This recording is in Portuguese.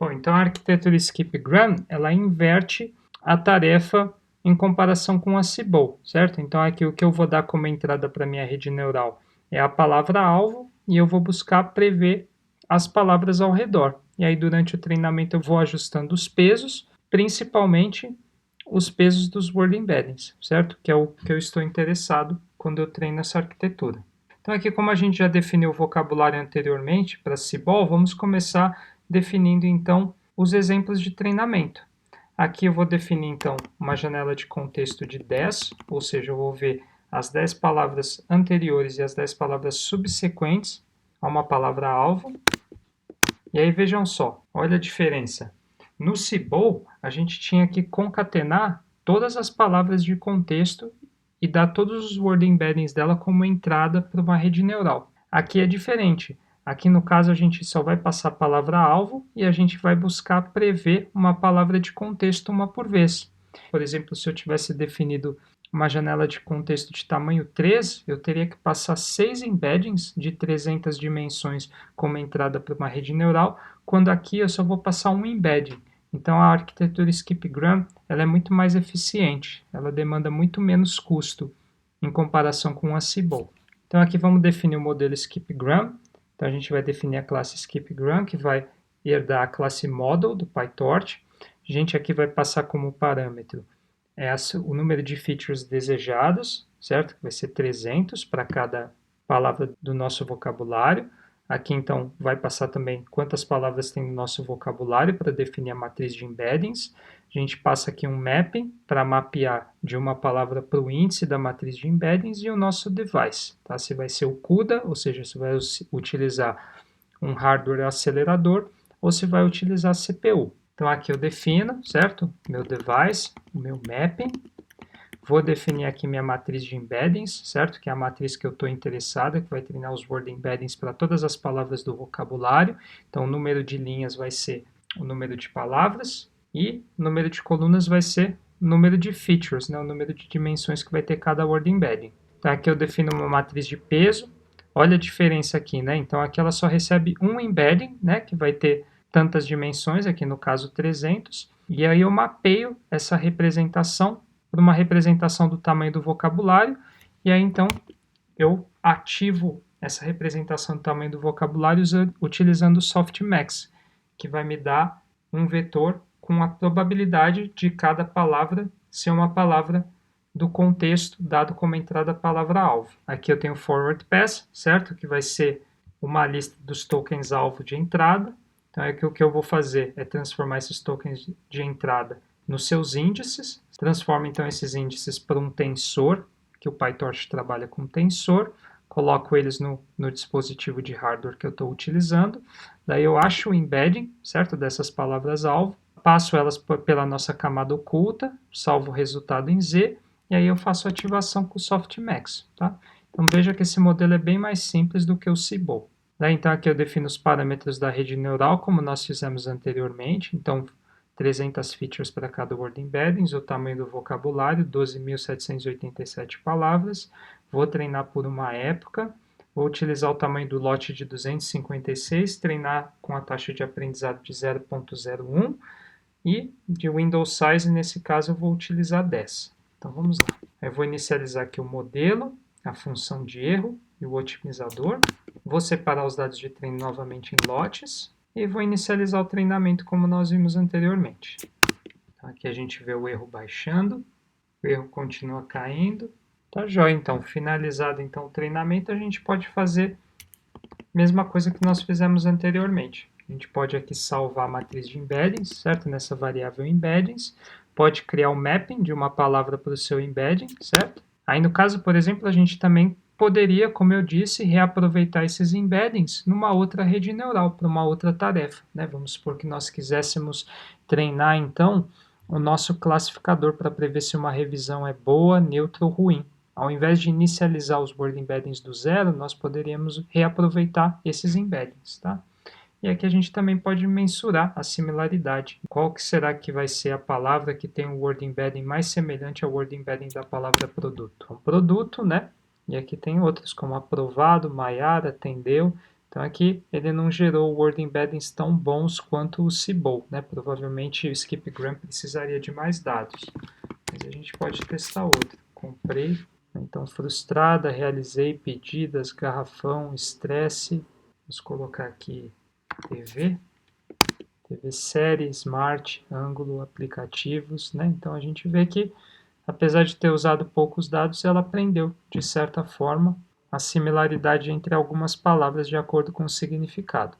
Bom, então a arquitetura skip-gram, ela inverte a tarefa em comparação com a Cibol, certo? Então aqui o que eu vou dar como entrada para minha rede neural é a palavra-alvo e eu vou buscar prever as palavras ao redor. E aí durante o treinamento eu vou ajustando os pesos, principalmente os pesos dos word embeddings, certo? Que é o que eu estou interessado quando eu treino essa arquitetura. Então aqui, como a gente já definiu o vocabulário anteriormente para Cibol, vamos começar definindo então os exemplos de treinamento. Aqui eu vou definir então uma janela de contexto de 10, ou seja, eu vou ver as 10 palavras anteriores e as 10 palavras subsequentes a uma palavra-alvo. E aí vejam só, olha a diferença. No Cibol, a gente tinha que concatenar todas as palavras de contexto e dar todos os word embeddings dela como entrada para uma rede neural. Aqui é diferente. Aqui no caso a gente só vai passar a palavra-alvo e a gente vai buscar prever uma palavra de contexto uma por vez. Por exemplo, se eu tivesse definido uma janela de contexto de tamanho 3, eu teria que passar 6 embeddings de 300 dimensões como entrada para uma rede neural, quando aqui eu só vou passar um embedding. Então a arquitetura skip-gram ela é muito mais eficiente, ela demanda muito menos custo em comparação com a Cibol. Então aqui vamos definir o modelo skip-gram. Então a gente vai definir a classe skip-gram, que vai herdar a classe model do PyTorch. A gente aqui vai passar como parâmetro o número de features desejados, certo? Que vai ser 300 para cada palavra do nosso vocabulário. Aqui, então, vai passar também quantas palavras tem no nosso vocabulário para definir a matriz de embeddings. A gente passa aqui um mapping para mapear de uma palavra para o índice da matriz de embeddings e o nosso device. Tá? Se vai ser o CUDA, ou seja, se vai utilizar um hardware acelerador ou se vai utilizar CPU. Então aqui eu defino, certo? Meu device, o meu mapping. Vou definir aqui minha matriz de embeddings, certo? Que é a matriz que eu estou interessado, que vai treinar os word embeddings para todas as palavras do vocabulário. Então o número de linhas vai ser o número de palavras e o número de colunas vai ser o número de features, né? O número de dimensões que vai ter cada word embedding. Então aqui eu defino uma matriz de peso. Olha a diferença aqui, né? Então aqui ela só recebe um embedding, né? Que vai ter tantas dimensões, aqui no caso 300, e aí eu mapeio essa representação para uma representação do tamanho do vocabulário, e aí então eu ativo essa representação do tamanho do vocabulário utilizando o softmax, que vai me dar um vetor com a probabilidade de cada palavra ser uma palavra do contexto dado como entrada a palavra-alvo. Aqui eu tenho forward pass, certo? Que vai ser uma lista dos tokens-alvo de entrada. Então, aqui o que eu vou fazer é transformar esses tokens de entrada nos seus índices. Transformo, então, esses índices para um tensor, que o PyTorch trabalha com tensor. Coloco eles no dispositivo de hardware que eu estou utilizando. Daí eu acho o embedding, certo, dessas palavras-alvo. Passo elas pela nossa camada oculta, salvo o resultado em Z, e aí eu faço a ativação com o softmax. Tá? Então, veja que esse modelo é bem mais simples do que o Cibol. Daí, então, aqui eu defino os parâmetros da rede neural, como nós fizemos anteriormente. Então, 300 features para cada word embeddings, o tamanho do vocabulário, 12.787 palavras. Vou treinar por uma época. Vou utilizar o tamanho do lote de 256, treinar com a taxa de aprendizado de 0.01. E de Windows Size, nesse caso, eu vou utilizar 10. Então, vamos lá. Eu vou inicializar aqui o modelo, a função de erro e o otimizador. Vou separar os dados de treino novamente em lotes e vou inicializar o treinamento como nós vimos anteriormente. Então, aqui a gente vê o erro baixando, o erro continua caindo. Tá jóia, então, finalizado então, o treinamento, a gente pode fazer a mesma coisa que nós fizemos anteriormente. A gente pode aqui salvar a matriz de embeddings, certo? Nessa variável embeddings. Pode criar um mapping de uma palavra para o seu embedding, certo? Aí, no caso, por exemplo, a gente também poderia, como eu disse, reaproveitar esses embeddings numa outra rede neural, para uma outra tarefa, né? Vamos supor que nós quiséssemos treinar, então, o nosso classificador para prever se uma revisão é boa, neutra ou ruim. Ao invés de inicializar os word embeddings do zero, nós poderíamos reaproveitar esses embeddings, tá? E aqui a gente também pode mensurar a similaridade. Qual que será que vai ser a palavra que tem o word embedding mais semelhante ao word embedding da palavra produto? Um produto, né? E aqui tem outros como aprovado, Maiara, atendeu. Então aqui ele não gerou word embeddings tão bons quanto o Cibol, né? Provavelmente o skipgram precisaria de mais dados, mas a gente pode testar outro. Comprei, então frustrada, realizei pedidas, garrafão, estresse, vamos colocar aqui TV série, smart, ângulo, aplicativos, né? Então a gente vê que, apesar de ter usado poucos dados, ela aprendeu, de certa forma, a similaridade entre algumas palavras de acordo com o significado.